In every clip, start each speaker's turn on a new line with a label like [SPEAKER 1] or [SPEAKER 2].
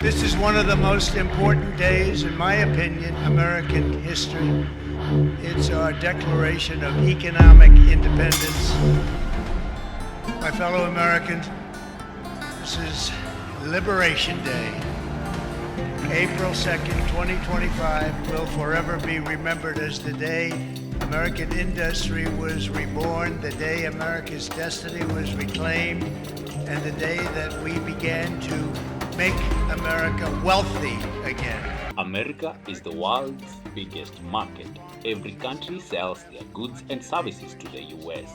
[SPEAKER 1] This is one of the most important days, in my opinion, American history. It's our Declaration of Economic Independence. My fellow Americans, this is Liberation Day. April 2nd, 2025 will forever be remembered as the day American industry was reborn, the day America's destiny was reclaimed, and the day that we began to make America wealthy again.
[SPEAKER 2] America is the world's biggest market. Every country sells their goods and services to the US.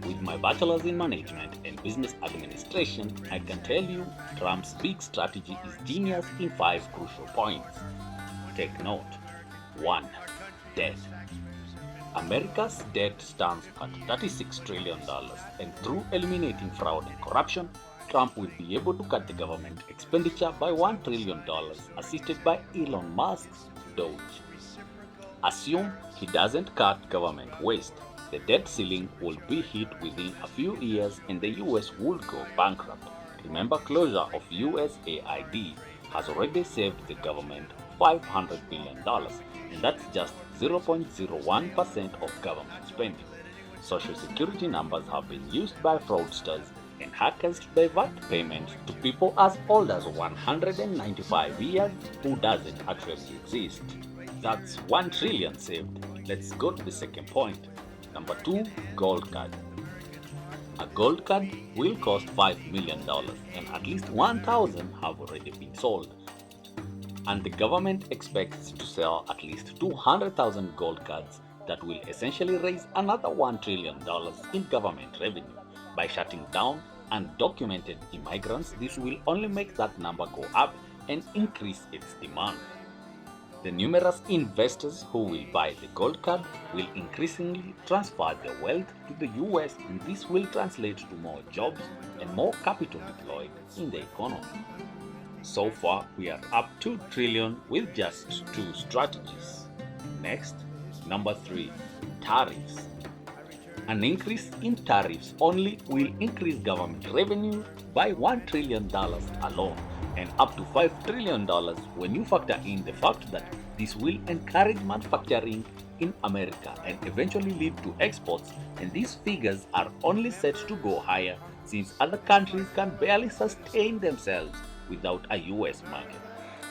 [SPEAKER 2] With my bachelor's in management and business administration, I can tell you Trump's big strategy is genius in 5 crucial points. Take note. 1. Debt. America's debt stands at $36 trillion, and through eliminating fraud and corruption, Trump will be able to cut the government expenditure by $1 trillion, assisted by Elon Musk's DOGE. Assume he doesn't cut government waste. The debt ceiling will be hit within a few years and the US will go bankrupt. Remember, closure of USAID has already saved the government $500 billion, and that's just 0.01% of government spending. Social security numbers have been used by fraudsters and hackers to divert payments to people as old as 195 years who doesn't actually exist. That's 1 trillion saved. Let's go to the second point. Number 2, gold card. A gold card will cost $5 million and at least 1,000 have already been sold. And the government expects to sell at least 200,000 gold cards that will essentially raise another $1 trillion in government revenue. By shutting down undocumented immigrants, this will only make that number go up and increase its demand. The numerous investors who will buy the gold card will increasingly transfer their wealth to the US, and this will translate to more jobs and more capital deployed in the economy. So far, we are up 2 trillion with just 2 strategies. Next, number 3, tariffs. An increase in tariffs only will increase government revenue by $1 trillion alone, and up to $5 trillion when you factor in the fact that this will encourage manufacturing in America and eventually lead to exports, and these figures are only set to go higher since other countries can barely sustain themselves without a US market.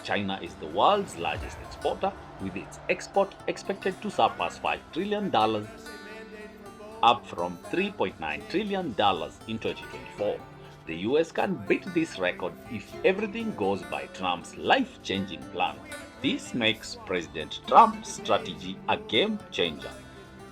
[SPEAKER 2] China is the world's largest exporter, with its export expected to surpass $5 trillion, up from $3.9 trillion in 2024. The US can beat this record if everything goes by Trump's life-changing plan. This makes President Trump's strategy a game changer.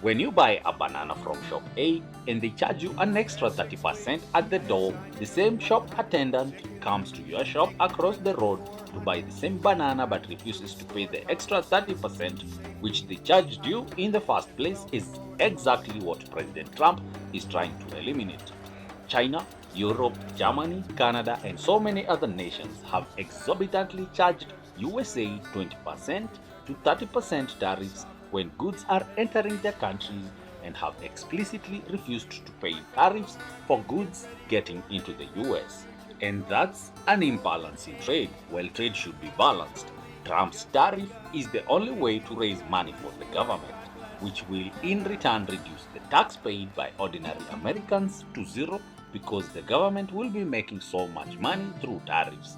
[SPEAKER 2] When you buy a banana from shop A and they charge you an extra 30% at the door, the same shop attendant comes to your shop across the road to buy the same banana but refuses to pay the extra 30% which they charged you in the first place is exactly what President Trump is trying to eliminate. China, Europe, Germany, Canada, and so many other nations have exorbitantly charged USA 20% to 30% tariffs when goods are entering their countries, and have explicitly refused to pay tariffs for goods getting into the US. And that's an imbalance in trade. Well, trade should be balanced. Trump's tariff is the only way to raise money for the government, which will in return reduce the tax paid by ordinary Americans to zero, because the government will be making so much money through tariffs.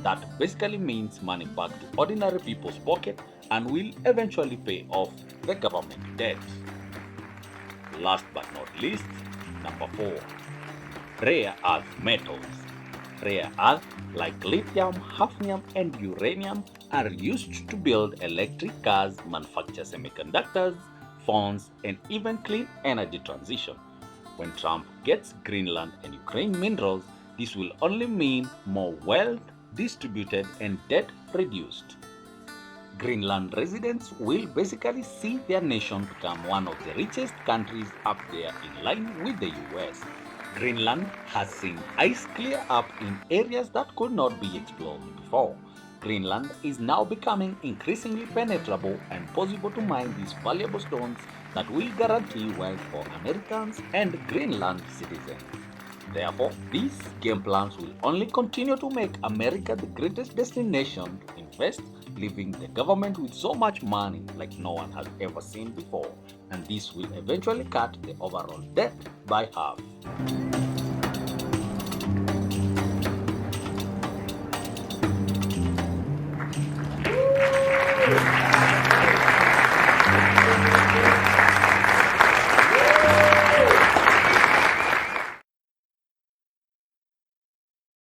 [SPEAKER 2] That basically means money back to ordinary people's pocket and will eventually pay off the government debt. Last but not least, number 4, rare earth metals. Rare earth like lithium, hafnium, and uranium are used to build electric cars, manufacture semiconductors, phones, and even clean energy transition. When Trump gets Greenland and Ukraine minerals, this will only mean more wealth distributed and debt reduced. Greenland residents will basically see their nation become one of the richest countries up there in line with the US. Greenland has seen ice clear up in areas that could not be explored before. Greenland is now becoming increasingly penetrable and possible to mine these valuable stones that will guarantee wealth for Americans and Greenland citizens. Therefore, these game plans will only continue to make America the greatest destination to invest, leaving the government with so much money like no one has ever seen before. And this will eventually cut the overall debt by half.